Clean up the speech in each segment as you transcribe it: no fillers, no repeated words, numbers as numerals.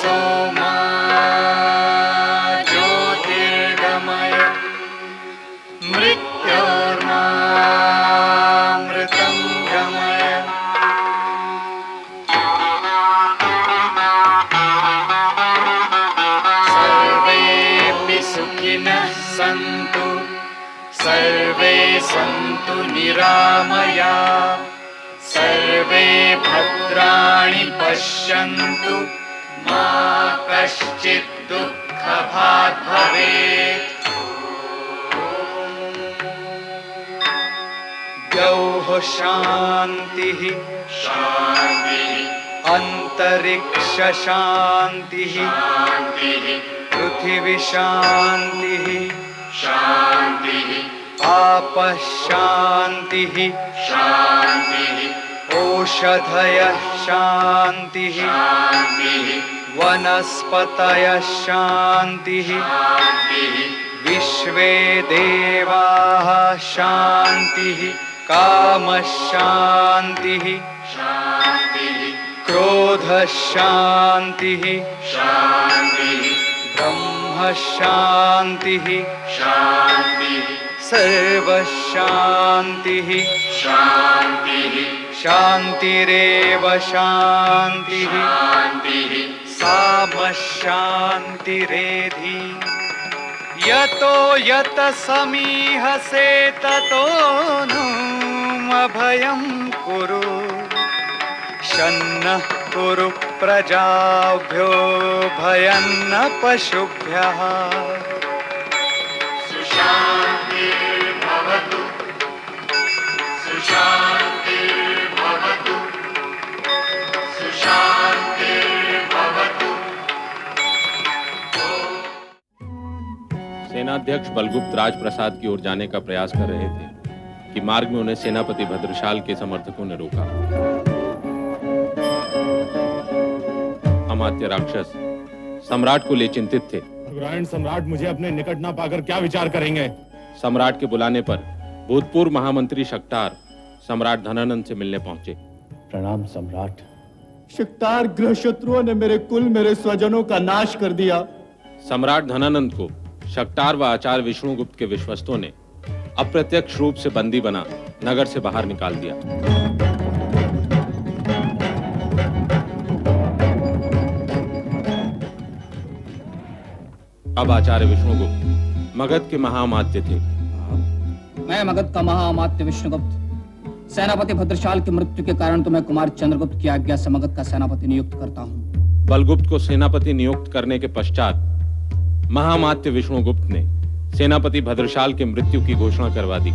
सोमा ज्योतिर्गमय मृत्योर्मामृतं गमय। सर्वेऽपि सुखिनः सन्तु सर्वे सन्तु निरामया सर्वे भद्राणि पश्यन्तु मा कश्चित् दुःखभाग् भवेत्। द्यौः शान्तिः अन्तरिक्ष शान्तिः पृथिवी शान्तिः आपः शान्तिः ओषधयः शान्तिः वनस्पतयः शान्तिः विश्वे देवाः शान्तिः कामः शान्तिः क्रोधः शान्तिः ब्रह्म शान्तिः सर्वः शान्तिः शान्तिरेव शान्तिः साम शान्तिरेधि। यतो यत समीहसे ततो नो अभयं कुरु शन्नः कुरु प्रजाभ्यो भयं न पशुभ्यः। सुशान्तिर्भवतु सुशान्तिर्भवतु सुशान्तिर्भवतु। सेनाध्यक्ष बलगुप्त राजप्रसाद की ओर जाने का प्रयास कर रहे थे कि मार्ग में उन्हें सेनापति भद्रशाल के समर्थकों ने रोका। अमात्य राक्षस सम्राट को ले चिंतित थे। ग्रैंड सम्राट मुझे अपने निकट ना पाकर क्या विचार करेंगे? सम्राट के बुलाने पर भूतपूर्व महामंत्री शक्तार सम्राट धनानंद से मिलने पहुंचे। प्रणाम सम्राट। शक्तार ग्रह शत्रुओं ने मेरे कुल मेरे स्वजनों का नाश कर दिया। सम्राट धनानंद को शक्तार व आचार्य विष्णुगुप्त के विश्वस्तों ने अप्रत्यक्ष रूप से बंदी बना नगर से बाहर निकाल दिया। अब आचार्य विष्णुगुप्त मगध के महाअमात्य थे। मैं मगध का महाअमात्य विष्णुगुप्त सेनापति भद्रशाल की मृत्यु के कारण तुम्हें कुमार चंद्रगुप्त की आज्ञा से मगध का सेनापति नियुक्त करता हूँ। बलगुप्त को सेनापति नियुक्त करने के पश्चात महाअमात्य विष्णुगुप्त ने सेनापति भद्रशाल की मृत्यु की घोषणा करवा दी।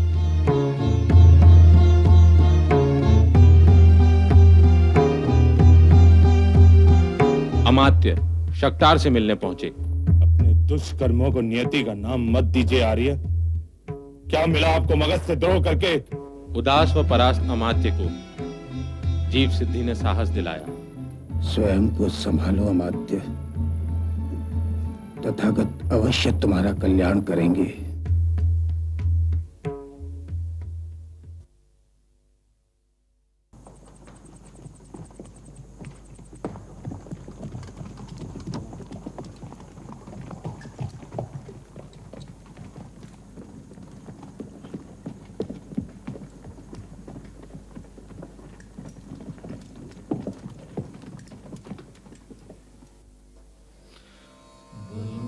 अमात्य शक्तार से मिलने पहुंचे। अपने दुष्कर्मों को नियति का नाम मत दीजिए आर्य। क्या मिला आपको मगध से द्रोह करके? उदास व परास्त अमात्य को जीव सिद्धि ने साहस दिलाया। स्वयं को संभालो अमात्य, तथागत अवश्य तुम्हारा कल्याण करेंगे।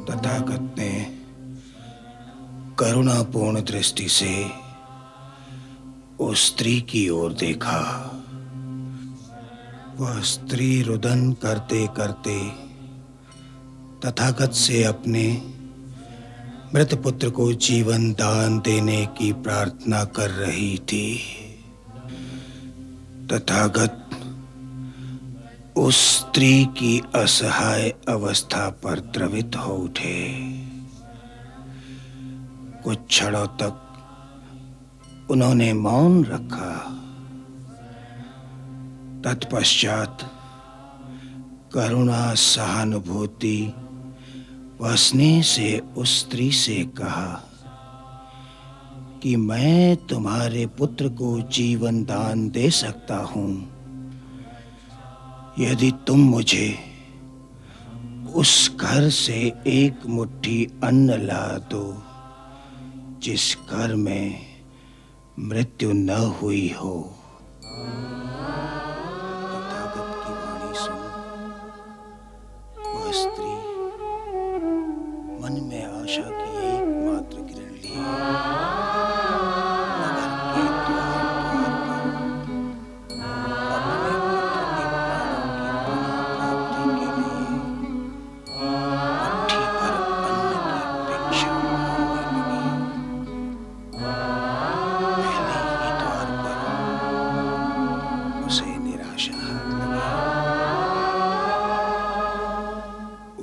तथागत ने करुणापूर्ण दृष्टि से उस स्त्री की ओर देखा। वह स्त्री रुदन करते करते तथागत से अपने मृत पुत्र को जीवन दान देने की प्रार्थना कर रही थी। तथागत उस स्त्री की असहाय अवस्था पर द्रवित हो उठे। कुछ क्षणों तक उन्होंने मौन रखा। तत्पश्चात करुणा सहानुभूति व स्नेह से उस स्त्री से कहा कि मैं तुम्हारे पुत्र को जीवन दान दे सकता हूं, यदि तुम मुझे उस घर से एक मुट्ठी अन्न ला दो जिस घर में मृत्यु न हुई हो। तथागत की वाणी सुन वह स्त्री मन में आशा की एकमात्र किरण लिए नगर के द्वार द्वार पर अपने पुत्र के प्राणों की पुनः प्राप्ति के लिए मुट्ठी भर अन्न की भिक्षा मांगने लगी। पहले ही द्वार पर उसे निराशा हाथ लगी।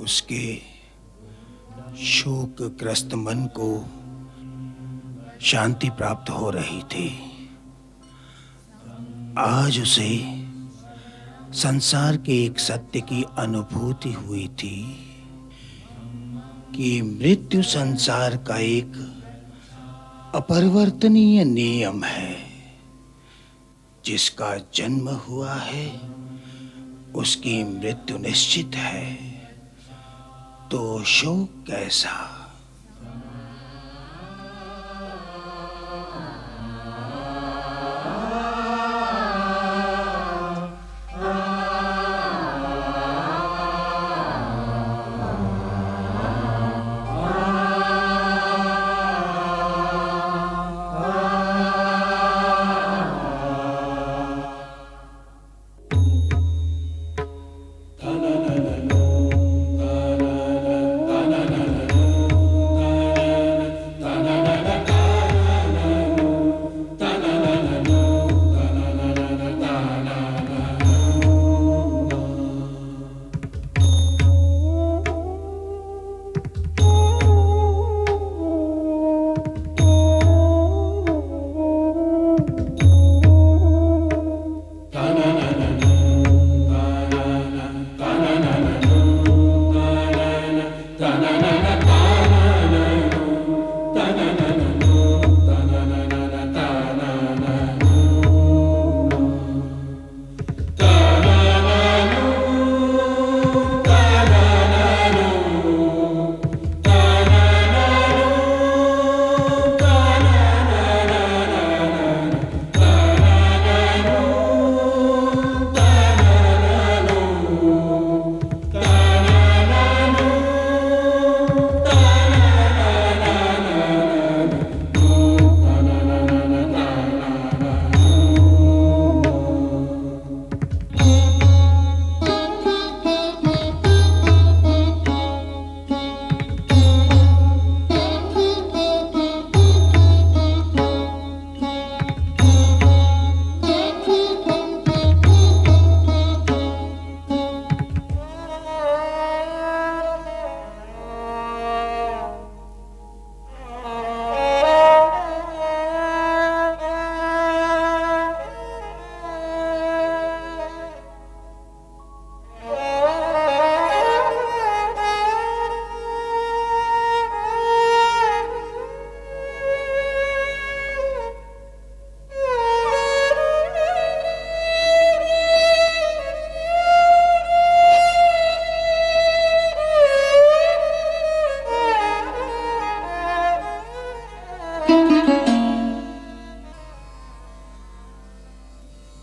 उसके शोकग्रस्त मन को शांति प्राप्त हो रही थी। आज उसे संसार के एक सत्य की अनुभूति हुई थी कि मृत्यु संसार का एक अपरिवर्तनीय नियम है। जिसका जन्म हुआ है उसकी मृत्यु निश्चित है, तो शोक कैसा।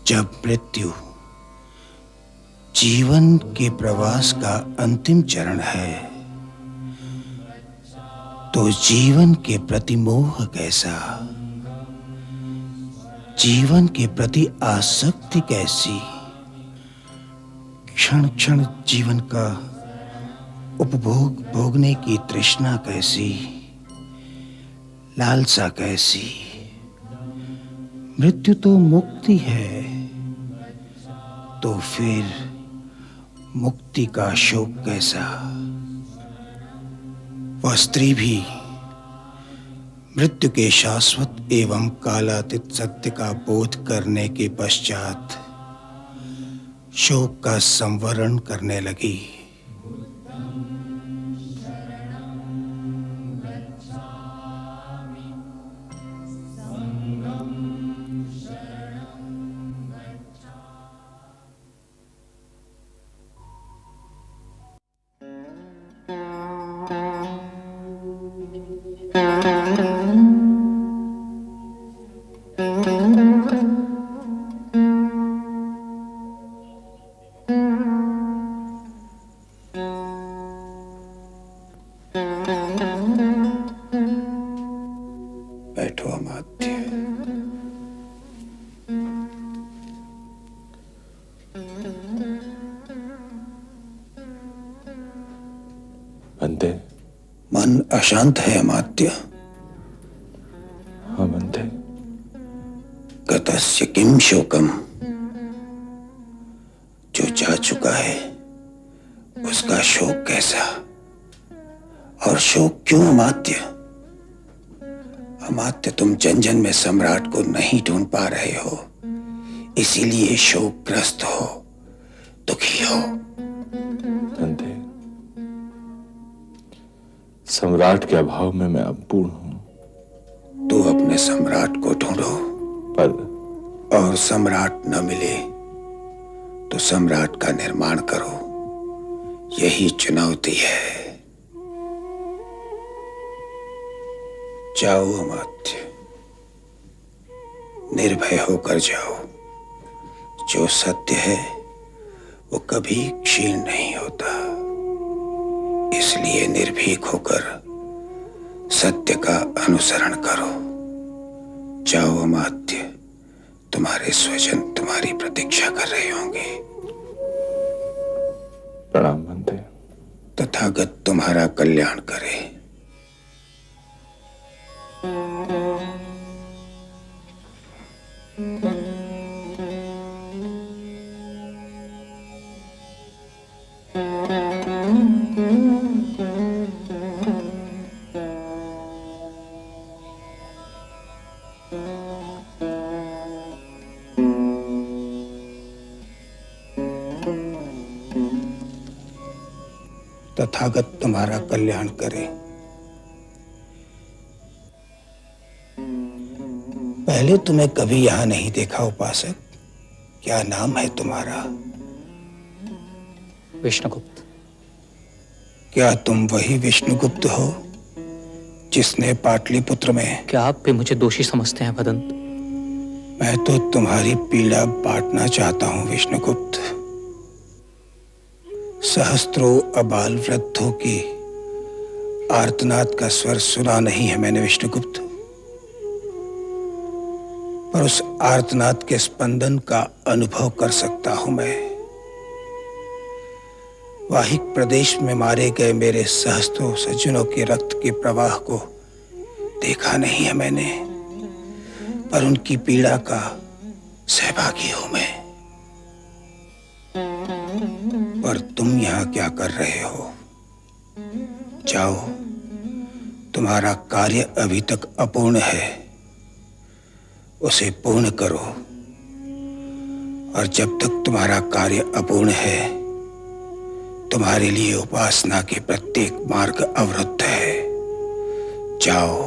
जब मृत्यु जीवन के प्रवास का अंतिम चरण है, तो जीवन के प्रति मोह कैसा, जीवन के प्रति आसक्ति कैसी, क्षण क्षण जीवन का उपभोग भोगने की तृष्णा कैसी, लालसा कैसी। मृत्यु तो मुक्ति है, तो फिर मुक्ति का शोक कैसा। वह स्त्री भी मृत्यु के शाश्वत एवं कालातीत सत्य का बोध करने के पश्चात शोक का संवरण करने लगी। बैठो अमात्य। बंदे। मन अशांत है अमात्य। हाँ बंदे। गतस्य किम शोकम, जो जा चुका है उसका शोक कैसा, और शोक क्यों अमात्य? अमात्य, तुम जन जन में सम्राट को नहीं ढूंढ पा रहे हो, इसीलिए शोकग्रस्त हो, दुखी हो। बंदे, सम्राट के अभाव में मैं अपूर्ण हूं। तो अपने सम्राट को ढूंढो, पर और सम्राट न मिले तो सम्राट का निर्माण करो, यही चुनौती है। जाओ अमात्य, निर्भय होकर जाओ। जो सत्य है वो कभी क्षीण नहीं होता, इसलिए निर्भीक होकर सत्य का अनुसरण करो। जाओ अमात्य, तुम्हारे स्वजन तुम्हारी प्रतीक्षा कर रहे होंगे। प्रणाम बंदे। तथागत तुम्हारा कल्याण करे। तथागत तुम्हारा कल्याण करे। पहले तुम्हें कभी यहां नहीं देखा उपासक। क्या नाम है तुम्हारा? विष्णुगुप्त। क्या तुम वही विष्णुगुप्त हो जिसने पाटलिपुत्र में? क्या आप भी मुझे दोषी समझते हैं भदंत? मैं तो तुम्हारी पीड़ा बांटना चाहता हूं विष्णुगुप्त। सहस्त्रों अबाल वृद्धों की आर्तनाद का स्वर सुना नहीं है मैंने विष्णुगुप्त, पर उस आर्तनाद के स्पंदन का अनुभव कर सकता हूं मैं। वाहिक प्रदेश में मारे गए मेरे सहस्त्रों सज्जनों के रक्त के प्रवाह को देखा नहीं है मैंने, पर उनकी पीड़ा का सहभागी हूं मैं। पर तुम यहां क्या कर रहे हो? जाओ, तुम्हारा कार्य अभी तक अपूर्ण है, उसे पूर्ण करो। और जब तक तुम्हारा कार्य अपूर्ण है, तुम्हारे लिए उपासना के प्रत्येक मार्ग अवरुद्ध है। जाओ,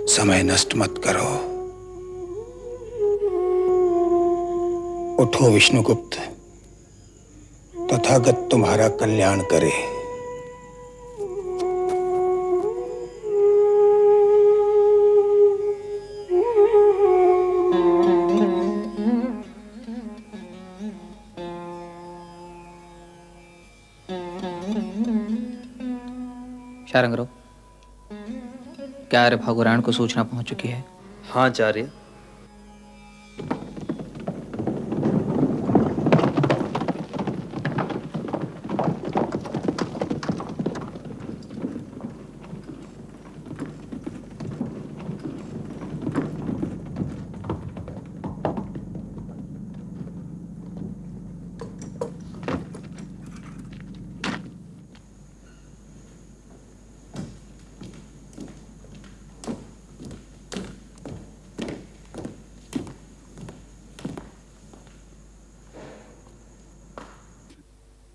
समय नष्ट मत करो। उठो विष्णुगुप्त, तथागत तुम्हारा कल्याण करे। शारंगरो, क्या आर्य भागुरायण को सूचना पहुंच चुकी है? हाँ आचार्य।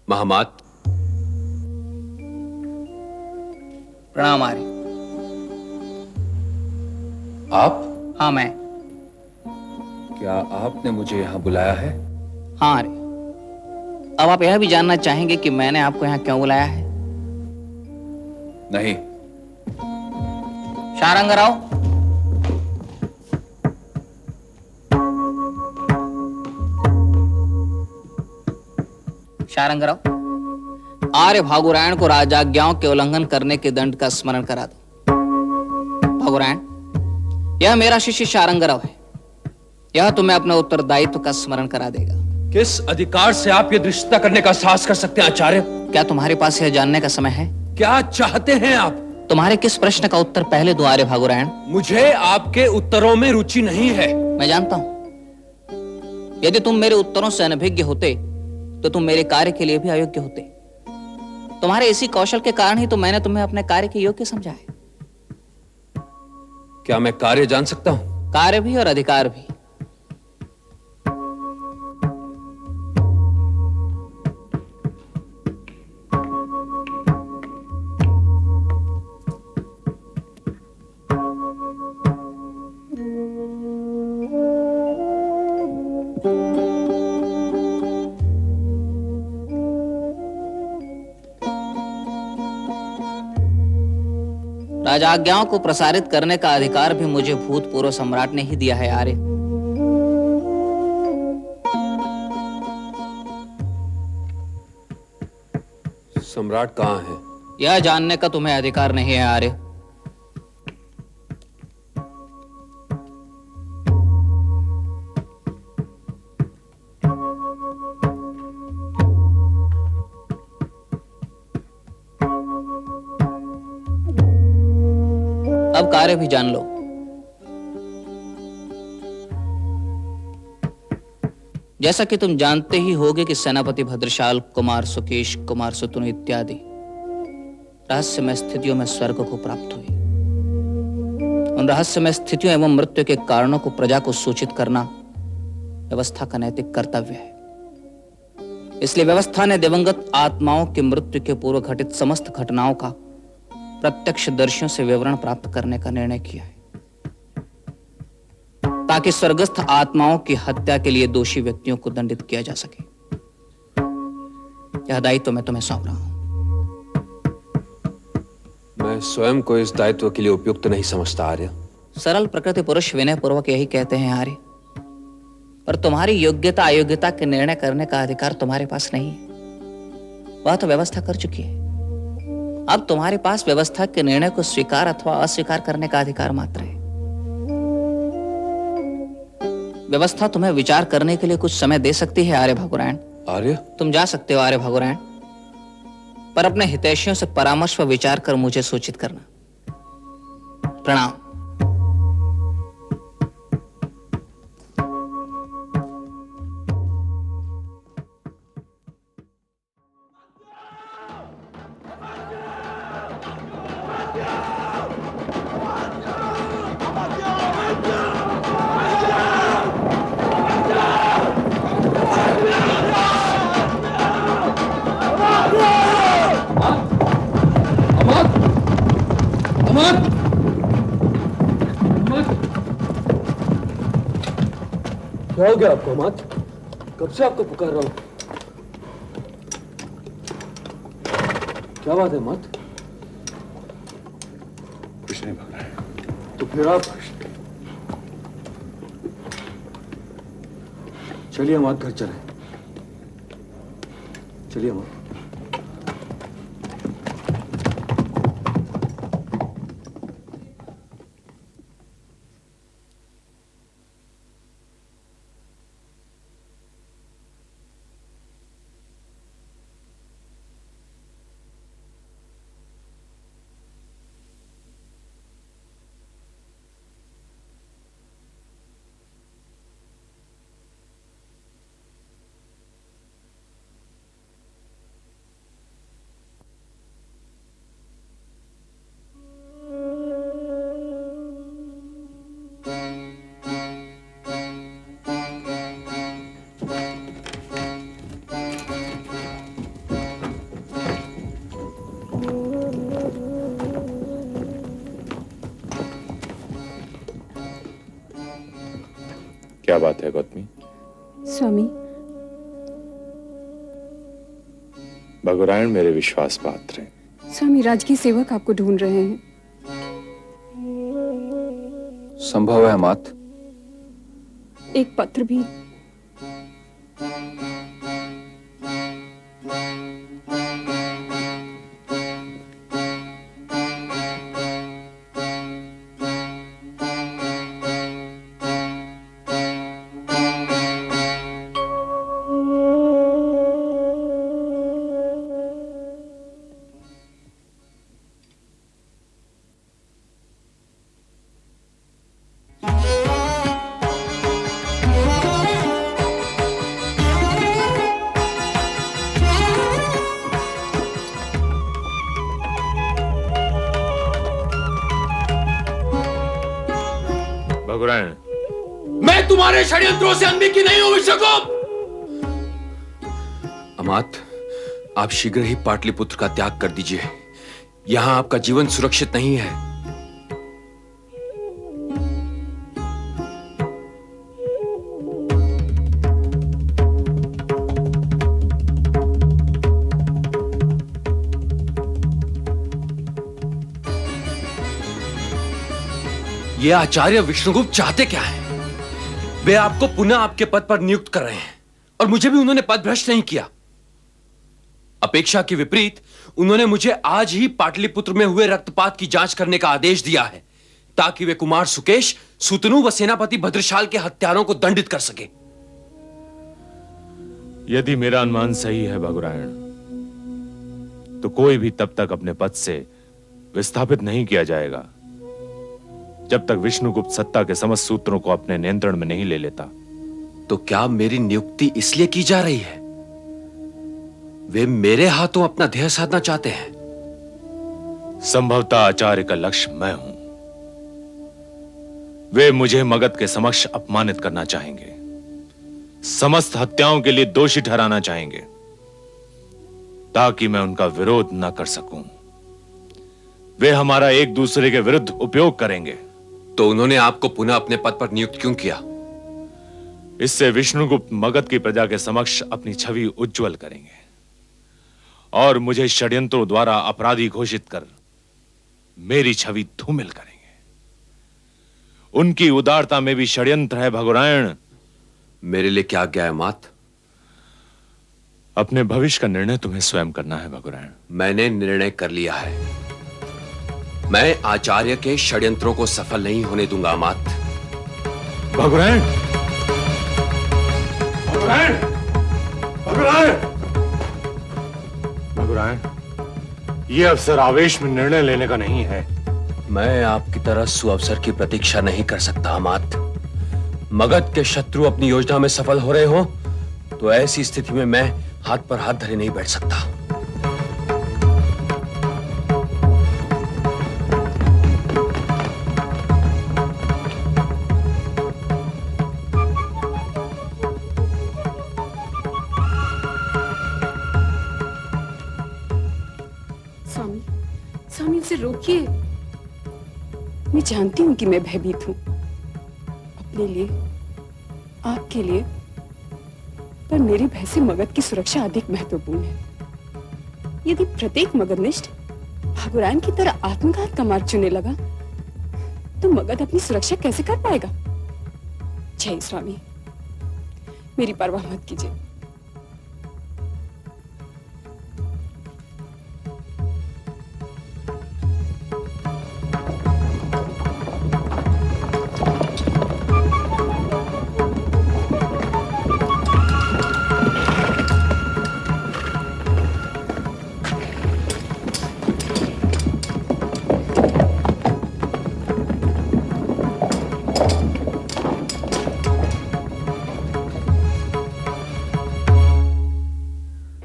महामात, प्रणाम आर्य। आप? हाँ मैं। क्या आपने मुझे यहाँ बुलाया है? हाँ आर्य। अब आप यह भी जानना चाहेंगे कि मैंने आपको यहाँ क्यों बुलाया है? नहीं। शारंगराव, शारंगराव, आर्य भागुरायण को राजाज्ञाओं के उल्लंघन करने के दंड का स्मरण करा दो। भागुरायण, यह मेरा शिष्य शारंगराव है। यह तुम्हें अपने उत्तरदायित्व का स्मरण करा देगा। किस अधिकार से आप ये दृष्टता करने का साहस कर सकते हैं आचार्य? क्या तुम्हारे पास यह जानने का समय है? क्या चाहते हैं आप? तुम्हारे किस प्रश्न का उत्तर पहले दूं आर्य भागुरायण? मुझे आपके उत्तरों में रुचि नहीं है। मैं जानता हूं। यदि तुम मेरे उत्तरों से अनभिज्ञ होते तो तुम मेरे कार्य के लिए भी अयोग्य होते। तुम्हारे इसी कौशल के कारण ही तो मैंने तुम्हें अपने कार्य के योग्य समझा है। क्या मैं कार्य जान सकता हूं? कार्य भी और अधिकार भी। राजाज्ञाओं को प्रसारित करने का अधिकार भी मुझे भूतपूर्व सम्राट ने ही दिया है आर्य। सम्राट कहां है? यह जानने का तुम्हें अधिकार नहीं है आर्य। अब कार्य भी जान लो। जैसा कि तुम जानते ही होगे कि सेनापति भद्रशाल, कुमार सुकेश, कुमार सुतनु इत्यादि रहस्यमय स्थितियों में स्वर्ग को प्राप्त हुए। उन रहस्यमय स्थितियों एवं मृत्यु के कारणों को प्रजा को सूचित करना व्यवस्था का नैतिक कर्तव्य है। इसलिए व्यवस्था ने दिवंगत आत्माओं की मृत्यु के पूर्व घटित समस्त घटनाओं का प्रत्यक्षदर्शियों से विवरण प्राप्त करने का निर्णय किया है, ताकि स्वर्गस्थ आत्माओं की हत्या के लिए दोषी व्यक्तियों को दंडित किया जा सके। यह दायित्व मैं तुम्हें सौंप रहा हूं। मैं स्वयं को इस दायित्व के लिए उपयुक्त नहीं समझता आर्य। सरल प्रकृति पुरुष विनय पूर्वक यही कहते हैं आर्य। पर तुम्हारी योग्यता अयोग्यता के निर्णय करने का अधिकार तुम्हारे पास नहीं है। वह तो व्यवस्था कर चुकी है। अब तुम्हारे पास व्यवस्था के निर्णय को स्वीकार अथवा अस्वीकार करने का अधिकार मात्र है। व्यवस्था तुम्हें विचार करने के लिए कुछ समय दे सकती है आर्य भागुरायण। आर्य? तुम जा सकते हो आर्य भागुरायण, पर अपने हितैषियों से परामर्श व विचार कर मुझे सूचित करना। प्रणाम। क्या हो गया आपको अमात? कब से आपको पुकार रहा हूं। क्या बात है अमात? कुछ नहीं भाग रहा है। तो फिर आप चलिए अमात, घर चलें। चलिए अमात। क्या बात है गौतमी? स्वामी, भगुरायण मेरे विश्वास पात्र हैं। स्वामी राजकीय सेवक आपको ढूंढ रहे हैं। संभव है मात। एक पत्र भी। भगुरायण, मैं तुम्हारे षड्यंत्रों से अनभिज्ञ नहीं हूं विश्वगुप्त। अमात, आप शीघ्र ही पाटलिपुत्र का त्याग कर दीजिए। यहां आपका जीवन सुरक्षित नहीं है। ये आचार्य विष्णुगुप्त चाहते क्या है? वे आपको पुनः आपके पद पर नियुक्त कर रहे हैं और मुझे भी उन्होंने पद भ्रष्ट नहीं किया। अपेक्षा के विपरीत उन्होंने मुझे आज ही पाटलिपुत्र में हुए रक्तपात की जांच करने का आदेश दिया है ताकि वे कुमार सुकेश, सुतनु व सेनापति भद्रशाल के हत्यारों को दंडित कर सके। यदि मेरा अनुमान सही है भगुरायण, तो कोई भी तब तक अपने पद से विस्थापित नहीं किया जाएगा जब तक विष्णुगुप्त सत्ता के समस्त सूत्रों को अपने नियंत्रण में नहीं ले लेता। तो क्या मेरी नियुक्ति इसलिए की जा रही है? वे मेरे हाथों अपना ध्येय साधना चाहते हैं। संभवतः आचार्य का लक्ष्य मैं हूं। वे मुझे मगध के समक्ष अपमानित करना चाहेंगे, समस्त हत्याओं के लिए दोषी ठहराना चाहेंगे ताकि मैं उनका विरोध न कर सकूं। वे हमारा एक दूसरे के विरुद्ध उपयोग करेंगे। तो उन्होंने आपको पुनः अपने पद पर नियुक्त क्यों किया? इससे विष्णुगुप्त मगध की प्रजा के समक्ष अपनी छवि उज्जवल करेंगे और मुझे षड्यंत्रों द्वारा अपराधी घोषित कर मेरी छवि धूमिल करेंगे। उनकी उदारता में भी षड्यंत्र है भगुरायण। मेरे लिए क्या आज्ञा है मात? अपने भविष्य का निर्णय तुम्हें स्वयं करना है भगुरायण। मैंने निर्णय कर लिया है। मैं आचार्य के षड्यंत्रों को सफल नहीं होने दूंगा मात। भगुरायण, भगुरायण, भगुरायण, भगुरायण, ये अवसर आवेश में निर्णय लेने का नहीं है। मैं आपकी तरह सुअवसर की प्रतीक्षा नहीं कर सकता मात। मगध के शत्रु अपनी योजना में सफल हो रहे हो तो ऐसी स्थिति में मैं हाथ पर हाथ धरे नहीं बैठ सकता। स्वामी, स्वामी उसे रोकिए। मैं जानती हूं कि मैं भयभीत हूं, अपने लिए, आपके लिए, पर मेरे भय से मगध की सुरक्षा अधिक महत्वपूर्ण है। यदि प्रत्येक मगधनिष्ठ भगुरायण की तरह आत्मघात का मार्ग चुनने लगा तो मगध अपनी सुरक्षा कैसे कर पाएगा? जय स्वामी, मेरी परवाह मत कीजिए।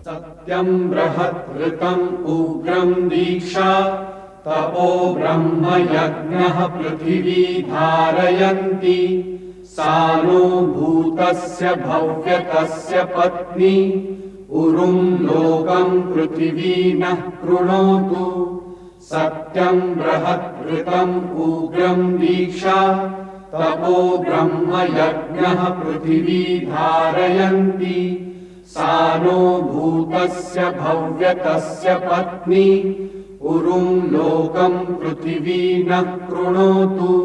सत्यं बृहत्कृतम् उग्रं दीक्षा तपो ब्रह्म यज्ञः पृथिवी धारयन्ति सानो भूतस्य भव्यतस्य पत्नी उरुं लोकं पृथिवी नः कृणोतु। सत्यं बृहत्कृतम् उग्रं दीक्षा तपो ब्रह्म यज्ञः पृथिवी धारयन्ति सानो भूतस्य भव्यतस्य पत्नी उरुं लोकं पृथिवी न कृणोतु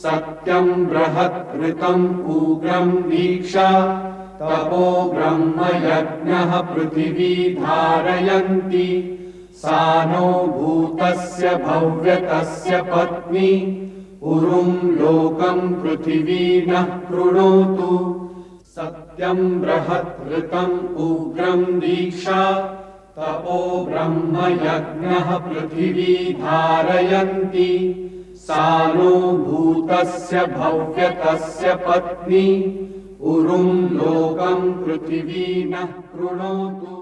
सत्यं बृहत् ऋतम् उग्रं दीक्षा तपो ब्रह्म यज्ञः पृथिवी धारयन्ति सानो भूतस्य भव्यतस्य पत्नी उरुं लोकं पृथिवी न कृणोतु सत्यं बृहत् ऋतम् उग्रं दीक्षा तपो ब्रह्म यज्ञः पृथिवी धारयन्ति सानो भूतस्य भव्यतस्य पत्नी उरुं लोकं पृथिवी न कृणोतु।